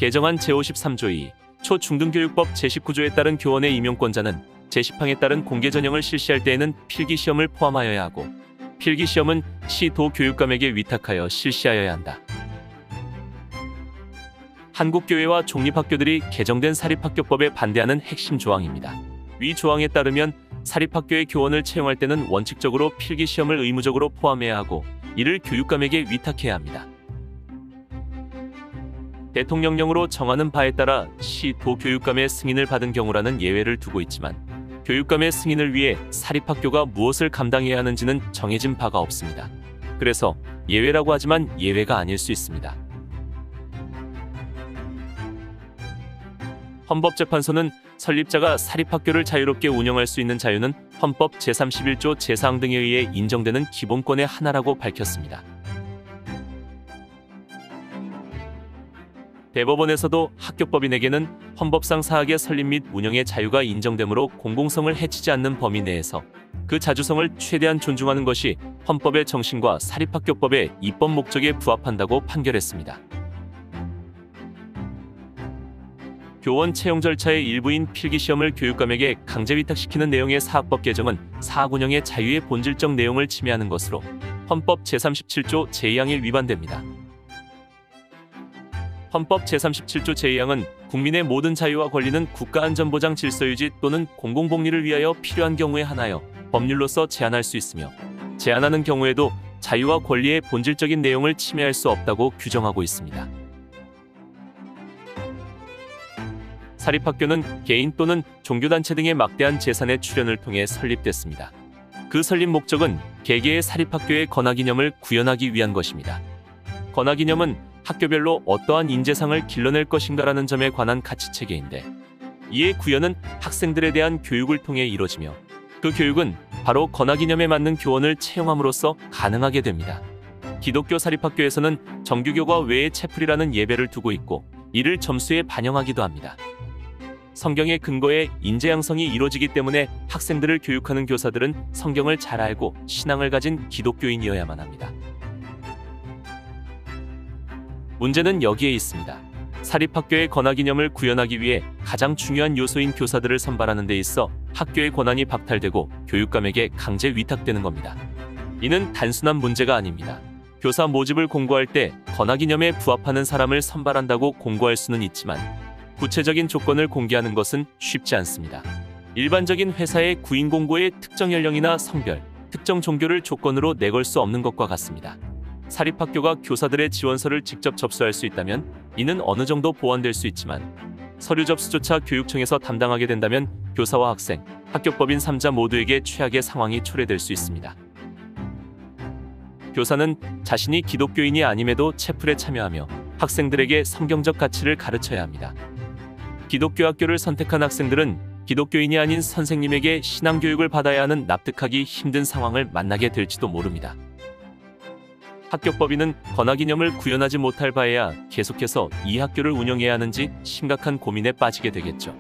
개정안 제53조 2 초중등교육법 제19조에 따른 교원의 임용권자는 제10항에 따른 공개전형을 실시할 때에는 필기시험을 포함하여야 하고 필기시험은 시도 교육감에게 위탁하여 실시하여야 한다. 한국교회와 종립학교들이 개정된 사립학교법에 반대하는 핵심 조항입니다. 위 조항에 따르면 사립학교의 교원을 채용할 때는 원칙적으로 필기시험을 의무적으로 포함해야 하고 이를 교육감에게 위탁해야 합니다. 대통령령으로 정하는 바에 따라 시도 교육감의 승인을 받은 경우라는 예외를 두고 있지만 교육감의 승인을 위해 사립학교가 무엇을 감당해야 하는지는 정해진 바가 없습니다. 그래서 예외라고 하지만 예외가 아닐 수 있습니다. 헌법재판소는 설립자가 사립학교를 자유롭게 운영할 수 있는 자유는 헌법 제31조 제4항 등에 의해 인정되는 기본권의 하나라고 밝혔습니다. 대법원에서도 학교법인에게는 헌법상 사학의 설립 및 운영의 자유가 인정되므로 공공성을 해치지 않는 범위 내에서 그 자주성을 최대한 존중하는 것이 헌법의 정신과 사립학교법의 입법 목적에 부합한다고 판결했습니다. 교원 채용 절차의 일부인 필기시험을 교육감에게 강제 위탁시키는 내용의 사학법 개정은 사학 운영의 자유의 본질적 내용을 침해하는 것으로 헌법 제37조 제2항에 위반됩니다. 헌법 제37조 제2항은 국민의 모든 자유와 권리는 국가안전보장 질서유지 또는 공공복리를 위하여 필요한 경우에 한하여 법률로서 제한할 수 있으며 제한하는 경우에도 자유와 권리의 본질적인 내용을 침해할 수 없다고 규정하고 있습니다. 사립학교는 개인 또는 종교단체 등의 막대한 재산의 출연을 통해 설립됐습니다. 그 설립 목적은 개개의 사립학교의 건학이념을 구현하기 위한 것입니다. 건학이념은 학교별로 어떠한 인재상을 길러낼 것인가라는 점에 관한 가치체계인데 이의 구현은 학생들에 대한 교육을 통해 이루어지며 그 교육은 바로 건학이념에 맞는 교원을 채용함으로써 가능하게 됩니다. 기독교 사립학교에서는 정규교과 외에 채플이라는 예배를 두고 있고 이를 점수에 반영하기도 합니다. 성경의 근거에 인재 양성이 이루어지기 때문에 학생들을 교육하는 교사들은 성경을 잘 알고 신앙을 가진 기독교인이어야만 합니다. 문제는 여기에 있습니다. 사립학교의 건학이념을 구현하기 위해 가장 중요한 요소인 교사들을 선발하는 데 있어 학교의 권한이 박탈되고 교육감에게 강제 위탁되는 겁니다. 이는 단순한 문제가 아닙니다. 교사 모집을 공고할 때 건학이념에 부합하는 사람을 선발한다고 공고할 수는 있지만 구체적인 조건을 공개하는 것은 쉽지 않습니다. 일반적인 회사의 구인 공고에 특정 연령이나 성별, 특정 종교를 조건으로 내걸 수 없는 것과 같습니다. 사립학교가 교사들의 지원서를 직접 접수할 수 있다면 이는 어느 정도 보완될 수 있지만 서류 접수조차 교육청에서 담당하게 된다면 교사와 학생, 학교법인 3자 모두에게 최악의 상황이 초래될 수 있습니다. 교사는 자신이 기독교인이 아님에도 채플에 참여하며 학생들에게 성경적 가치를 가르쳐야 합니다. 기독교 학교를 선택한 학생들은 기독교인이 아닌 선생님에게 신앙교육을 받아야 하는 납득하기 힘든 상황을 만나게 될지도 모릅니다. 학교법인은 건학이념을 구현하지 못할 바에야 계속해서 이 학교를 운영해야 하는지 심각한 고민에 빠지게 되겠죠.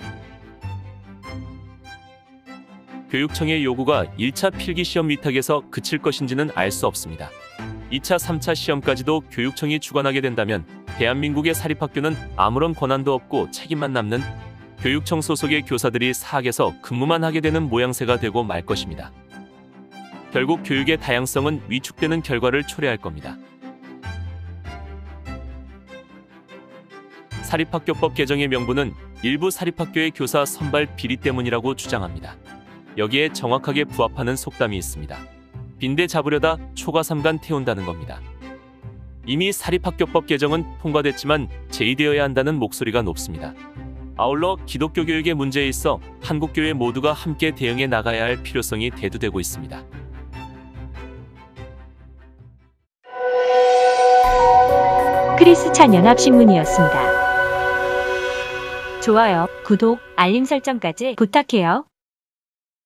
교육청의 요구가 1차 필기시험 위탁에서 그칠 것인지는 알 수 없습니다. 2차, 3차 시험까지도 교육청이 주관하게 된다면 대한민국의 사립학교는 아무런 권한도 없고 책임만 남는 교육청 소속의 교사들이 사학에서 근무만 하게 되는 모양새가 되고 말 것입니다. 결국 교육의 다양성은 위축되는 결과를 초래할 겁니다. 사립학교법 개정의 명분은 일부 사립학교의 교사 선발 비리 때문이라고 주장합니다. 여기에 정확하게 부합하는 속담이 있습니다. 빈대 잡으려다 초가삼간 태운다는 겁니다. 이미 사립학교법 개정은 통과됐지만 제의되어야 한다는 목소리가 높습니다. 아울러 기독교 교육의 문제에 있어 한국교회 모두가 함께 대응해 나가야 할 필요성이 대두되고 있습니다. 크리스찬 연합신문이었습니다. 좋아요, 구독, 알림 설정까지 부탁해요.